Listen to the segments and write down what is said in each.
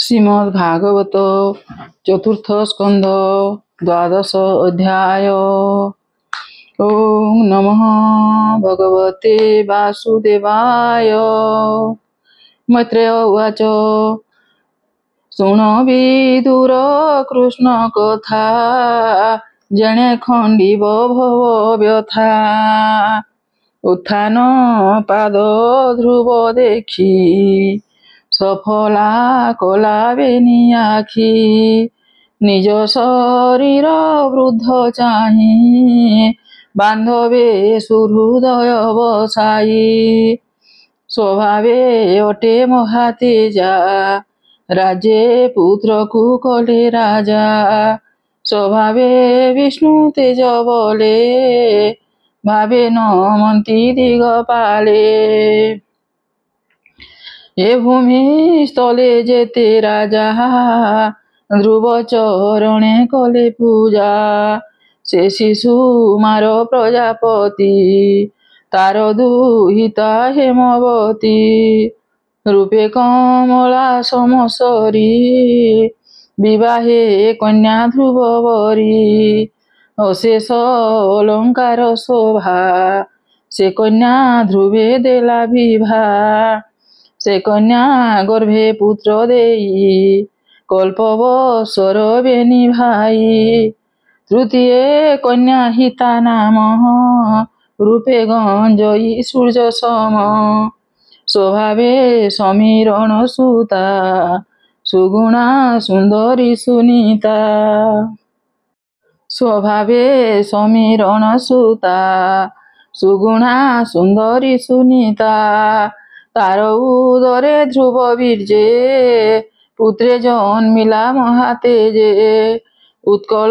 श्रीमद्भागवत चतुर्थ स्कंध द्वादश अध्याय। ओम नमः भगवते वासुदेवाय। मैत्रेय उवाच शृण विदुर कृष्ण कथा जने खंडिव भव व्यथा। उत्थान पाद ध्रुव देखी सफला कला बेनी आखि। निज शरीर वृद्ध चाही बांधवे सुहृदय बसाई। स्वभावे अटे महातेजा राजे पुत्र को कले राजा। स्वभावे विष्णु तेज बले भावे नमंती दिगपाले। ए भूमि स्थले जेते राजा ध्रुव चरणे कले पूजा। से शिशु मार प्रजापति तार दुहिता हेमवती। रूपे कमला समसरी विवाहे कन्या ध्रुववरी। अशेष अलंकार शोभा से कन्या ध्रुवे देला विभा। से कन्या गर्भे पुत्र देई कल्पवसर बेनी भाई। तृतीय कन्या हिता नाम रूपे गंजई सूर्य सम। स्वभावे समीरण सुता सुगुणा सुंदरी सुनीता। स्वभावे समीरण सुता सुगुणा सुंदरी सुनीता। तार उदरे ध्रुव बीर्जे पुत्रे जन्मिला महातेजे। उत्कल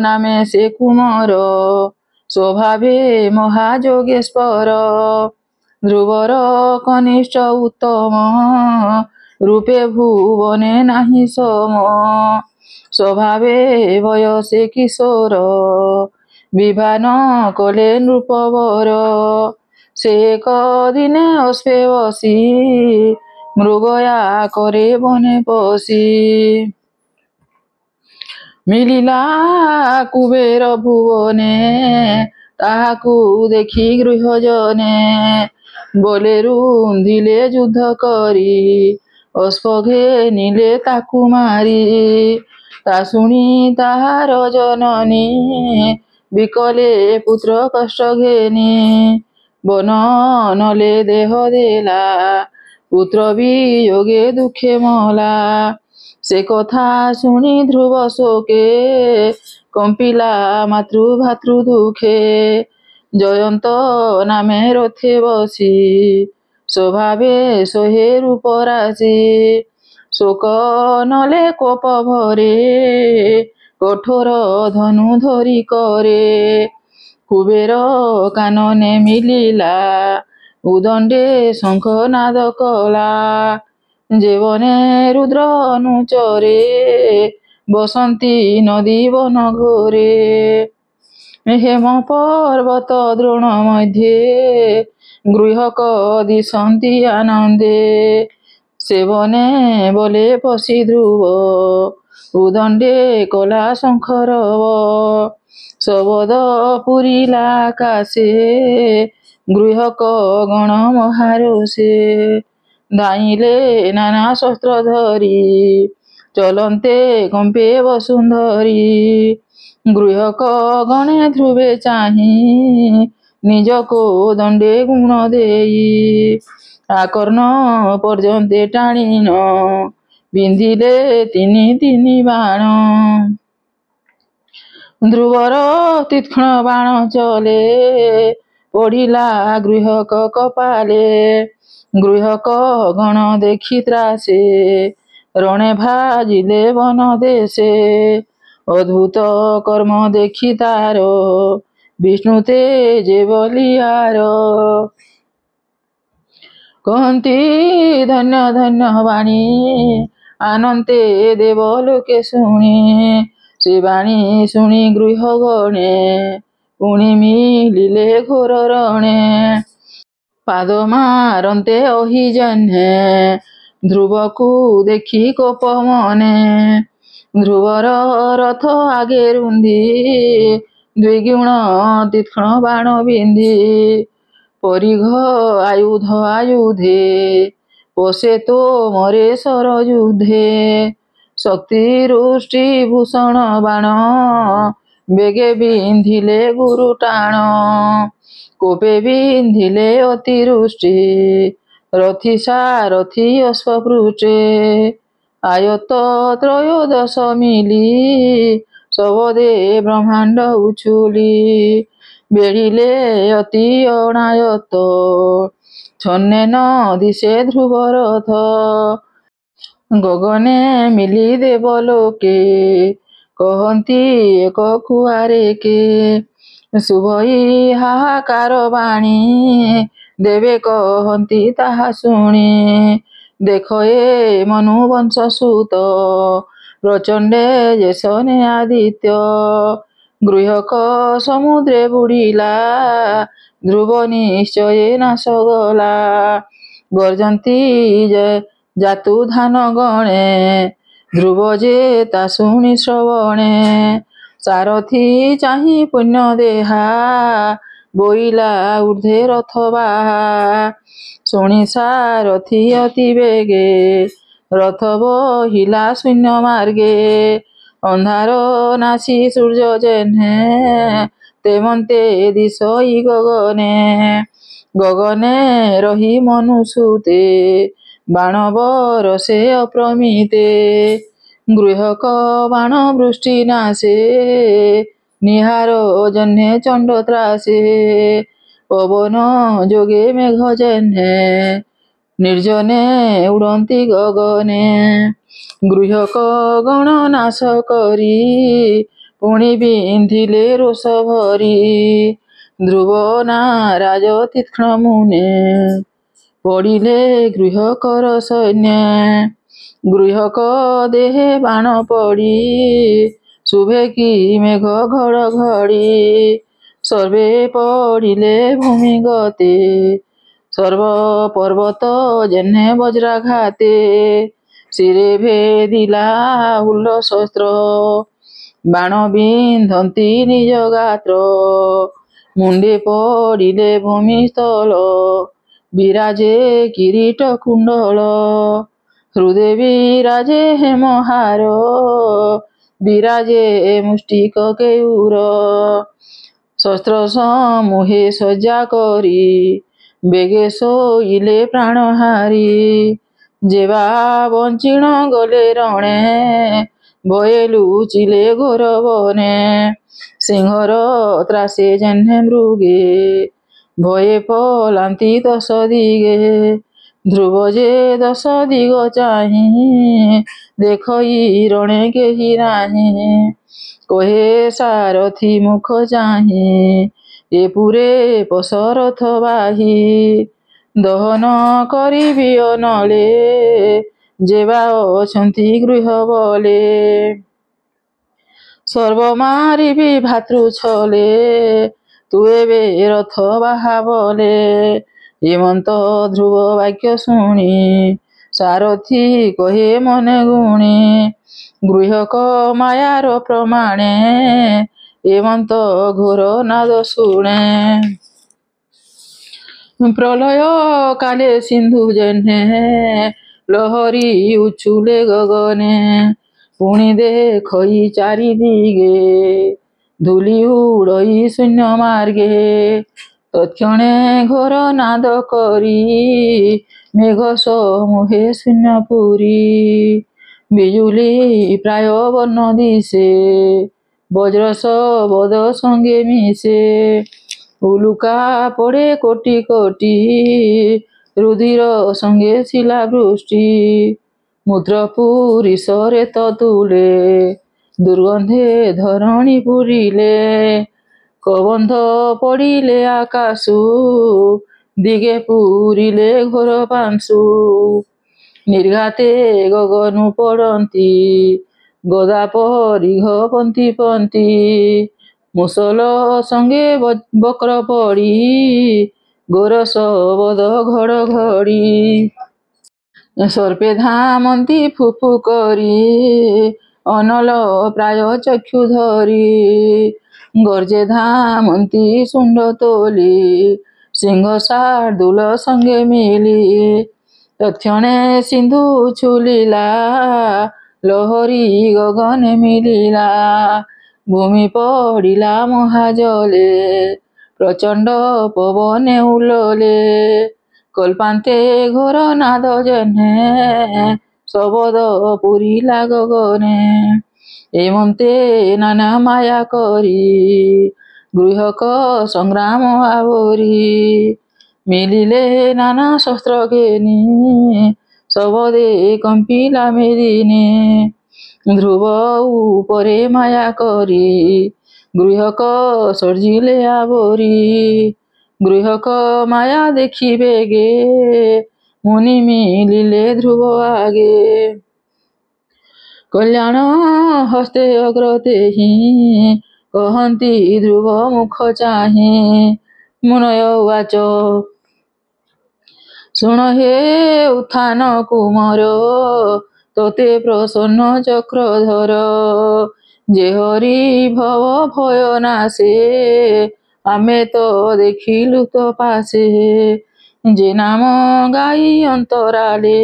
नामे से कुमार स्वभावे महाजोगेश्वर। ध्रुवर कनिष्ठ उत्तम रूपे भुवने नाही सम। स्वभावे वयसे किशोर विभान कले नृपवर। से एक दिने अश्वे बसी मृगया करे बने पशी। मिलिला कुबेर भुवने ताहाकु देखी गृहजने। बोले रुंधिले युद्ध करी अश्व घेनिले ताकु मारी। ता शुणी ताहार जननी विकले पुत्र कष्ट घेनी। बन नले देह देला पुत्र वियोगे दुखे मला। से कथा शुणी ध्रुव शोके कंपिला मातृभातृ दुखे। जयंत नामे रथे बसी स्वभावे सोहे रूपराशि। शोक नले कोप भरे कठोर धनु धरी करे। कुबेर कानने मिलिला उदंडे शंखनाद कला। जेवने रुद्र अनुचरे बसंती नदी वन घोरे। हेम पर्वत द्रोण मध्ये गृहक दिशंती आनंदे। सेवने बोले पशी ध्रुव उदंडे कला शंखरव। सबद पुरीला आकाशे गृहक गण महारोषे। धाइले नाना शस्त्र धरी चलन्ते कंपे वसुंधरी। गृहक गणे ध्रुवे चाही निजको दंडे गुण देई। आकर्ण पर्यन्ते टाणीन बिंधिले तिनि तिनि बाण। ध्रुवर तीक्ष्ण बाण चले पढ़िला गृहक कपाले। गृहक गण देखी त्रासे रणे भाजिले वन देशे। अद्भुत कर्म देखी तार विष्णु तेजे बलियार। कहती धन्य धन्य वाणी आनन्ते देवलोके शुणी। से वाणी शुणी गृह गणे पुणी मिलिले घोर रणे। पाद मारन्ते अहिजन्हे ଧ୍ରୁବକୁ ଦେଖି କୋପ ମନେ ଧ୍ରୁବର ରଥ ଆଗେ ରୁନ୍ଧି ଦ୍ୱିଗୁଣ ତୀକ୍ଷ୍ଣ ବାଣ ବିନ୍ଧି ପରିଘ ଆୟୁଧ ଆୟୁଧେ ପୋଷେ ତ ମରେ ସର ଯୁଦ୍ଧେ ଶକ୍ତି ରୁଷ୍ଟି ଭୂଷଣ ବାଣ ବେଗେ ବିନ୍ଧିଲେ ଗୁରୁ ଟାଣ କୋପେ ବିନ୍ଧିଲେ ଅତିରୁଷ୍ଟି ରଥି ସାରଥି ଅଶ୍ୱପୃଷ୍ଠେ ଆୟତ ତ୍ରୟୋଦଶ ମିଲି ସବଦେ ବ୍ରହ୍ମାଣ୍ଡ ଉଛୁଲି ବେଢ଼ିଲେ ଅତି ଅଣାୟତ ଛନ୍ନେ ନ ଦିଶେ ଧ୍ରୁବ ରଥ ଗଗନେ ମିଲି ଦେବଲୋକେ କହନ୍ତି ଏକ କୁଆରେକେ ଶୁଭଇ ହାହାକାର ବାଣୀ ଦେବେ କହନ୍ତି ତାହା ଶୁଣି ଦେଖ ଏ ମନୁବଂଶ ସୁତ ପ୍ରଚଣ୍ଡେ ଯେସନେ ଆଦିତ୍ୟ ଗୃହକ ସମୁଦ୍ରେ ବୁଡ଼ିଲା ଧ୍ରୁବ ନିଶ୍ଚୟ ନାଶ ଗଲା ଗର୍ଜନ୍ତି ଜାତୁ ଧାନ ଗଣେ ଧ୍ରୁବ ଯେ ତା ଶୁଣି ଶ୍ରବଣେ ସାରଥି ଚାହିଁ ପୁଣ୍ୟ ଦେହା ବୋଇଲା ଊର୍ଦ୍ଧ୍ୱେ ରଥ ବାହା ଶୁଣି ସାରଥି ଅତି ବେଗେ ରଥ ବହିଲା ଶୂନ୍ୟ ମାର୍ଗେ ଅନ୍ଧାର ନାଶି ସୂର୍ଯ୍ୟ ଯେହ୍ନେ ତେମନ୍ତେ ଦିଶଇ ଗଗନେ ଗଗନେ ରହି ମନୁସୂତେ ବାଣ ବରଷେ ଅପ୍ରମିତେ ଗୃହକ ବାଣ ବୃଷ୍ଟି ନାଶେ ନିହାର ଜହ୍ନେ ଚଣ୍ଡ ତ୍ରାସେ ପବନ ଯୋଗେ ମେଘ ଯେହ୍ନେ ନିର୍ଜନେ ଉଡ଼ନ୍ତି ଗଗନେ ଗୃହକ ଗଣ ନାଶ କରି ପୁଣି ବିନ୍ଧିଲେ ରୋଷ ଭରି ଧ୍ରୁବ ନାରାଜ ତୀକ୍ଷ୍ଣ ମୁନେ ପଡ଼ିଲେ ଗୃହକର ସୈନ୍ୟ ଗୃହକ ଦେହେ ବାଣ ପଡ଼ି ଶୁଭେ କି ମେଘ ଘଡ଼ଘଡ଼ି ସର୍ବେ ପଡ଼ିଲେ ଭୂମି ଗତେ ସର୍ବ ପର୍ବତ ଯେହ୍ନେ ବଜ୍ରାଘାତେ ଶିରେ ଭେଦିଲା ହୁଲ ଶସ୍ତ୍ର ବାଣ ବିନ୍ଧନ୍ତି ନିଜ ଗାତ୍ର ମୁଣ୍ଡେ ପଡ଼ିଲେ ଭୂମି ସ୍ଥଳ ବିରାଜେ କିରୀଟ କୁଣ୍ଡଳ ହୃଦେ ବିରାଜେ ହେମହାର ବିରାଜେ ମୁଷ୍ଟିକ କେୟୁର ଶସ୍ତ୍ର ସମୂହେ ସଜ୍ଜା କରି ବେଗେ ଶୋଇଲେ ପ୍ରାଣହାରି ଯେବା ବଞ୍ଚିଣ ଗଲେ ରଣେ ଭୟେ ଲୁଚିଲେ ଘୋର ବନେ ସିଂହର ତ୍ରାସେ ଯେହ୍ନେ ମୃଗେ ଭୟେ ପଲାନ୍ତି ଦଶ ଦିଗେ ଧ୍ରୁବ ଯେ ଦଶ ଦିଗ ଚାହିଁ ଦେଖଇ ରଣେ କେହି ନାହିଁ କହେ ସାରଥି ମୁଖ ଚାହିଁ ଏ ପୁରେ ପଶ ରଥ ବାହି ଦହନ କରିବି ଅନଳେ ଯେବା ଅଛନ୍ତି ଗୃହ ବଲେ ସର୍ବ ମାରିବି ଭାତୃ ଛଲେ ତୁ ଏବେ ରଥ ବାହା ବଲେ ହେମନ୍ତ ଧ୍ରୁବ ବାକ୍ୟ ଶୁଣି ସାରଥି କହେ ମନେ ଗୁଣି ଗୃହକ ମାୟାର ପ୍ରମାଣେ ହେମନ୍ତ ଘୋର ନାଦ ଶୁଣେ ପ୍ରଳୟ କାଲେ ସିନ୍ଧୁ ଯେହ୍ନେ ଲହରୀ ଉଛୁଲେ ଗଗନେ ପୁଣି ଦେଖଇ ଚାରି ଦିଗେ ଧୂଳି ଉଡ଼ଇ ଶୂନ୍ୟ ମାର୍ଗେ ତତ୍କ୍ଷଣେ ଘୋର ନାଦ କରି ମେଘ ସମୂହେ ଶୂନ୍ୟ ପୁରୀ ବିଜୁଳି ପ୍ରାୟ ବର୍ଣ୍ଣ ଦିଶେ ବଜ୍ର ଶବଦ ସଙ୍ଗେ ମିଶେ ଉଲୁକା ପଡ଼େ କୋଟି କୋଟି ରୁଧିର ସଙ୍ଗେ ଶିଲା ବୃଷ୍ଟି ମୂତ୍ର ପୁରୀ ସରେ ତୁଲେ ଦୁର୍ଗନ୍ଧେ ଧରଣୀ ପୁରିଲେ କବନ୍ଧ ପଡ଼ିଲେ ଆକାଶୁ ଦିଗେ ପୁରିଲେ ଘୋର ପାଂଶୁ ନିର୍ଘାତେ ଗଗନୁ ପଡ଼ନ୍ତି ଗଦା ପରିଘ ପନ୍ତି ପନ୍ତି ମୁସଲ ସଙ୍ଗେ ବକ୍ର ପଡ଼ି ଗୋର ଶବଦ ଘଡ଼ଘଡ଼ି सर्पे धामन्ति फुफु करी अनल प्राय चक्षु धरी गर्जे धामन्ति शुण्ड तोली सिंह शार्दूल संगे मिली तत्क्षणे सिंधु छुलिला लहरी गगने मिलिला भूमि पड़िला महाजले प्रचंड पवने उलले कल्पान्ते घोर नाद जन्हे शबद पुरिला गगने एमन्ते नाना माया करी गृहक संग्राम आवरी मिलिले नाना शस्त्र घेनी शबदे कंपिला मेदिनी ध्रुव उपरे माया करी गृहक सर्जिले आवरी गृहक माया देखिबे गे मुनि मिलिले ध्रुव आगे कल्याण हस्ते अग्रते ही कहन्ति ध्रुव मुख चाहे मुनय उवाच शुण हे उत्थान कुमार तोते प्रसन्न चक्रधर जे हरि भव भय नाशे आमे तो देखिलु तो पासे जे नाम गाई अंतराले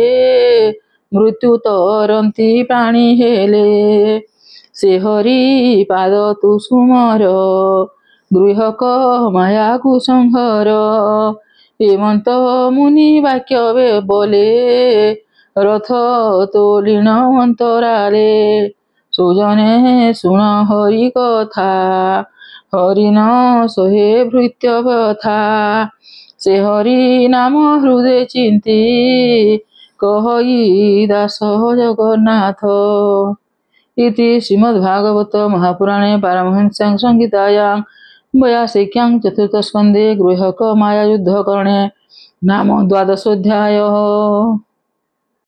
मृत्यु तरंती प्राणी हेले से हरि पाद तु सुमर गृहक माया कुसंहर हेमंत मुनि वाक्य बोले रथ तोलिण अंतराले सुजने शुण हरि कथा हरि न सोहे भृत्य व्यथा से हरि नाम हृदय चिंती कहई दास जगन्नाथ इति श्रीमद्भागवत महापुराणे पारमहंस्यां संहितायां 82 चतुर्थस्कन्धे गृहक माया युद्धकरणे नाम 12 अध्यायः।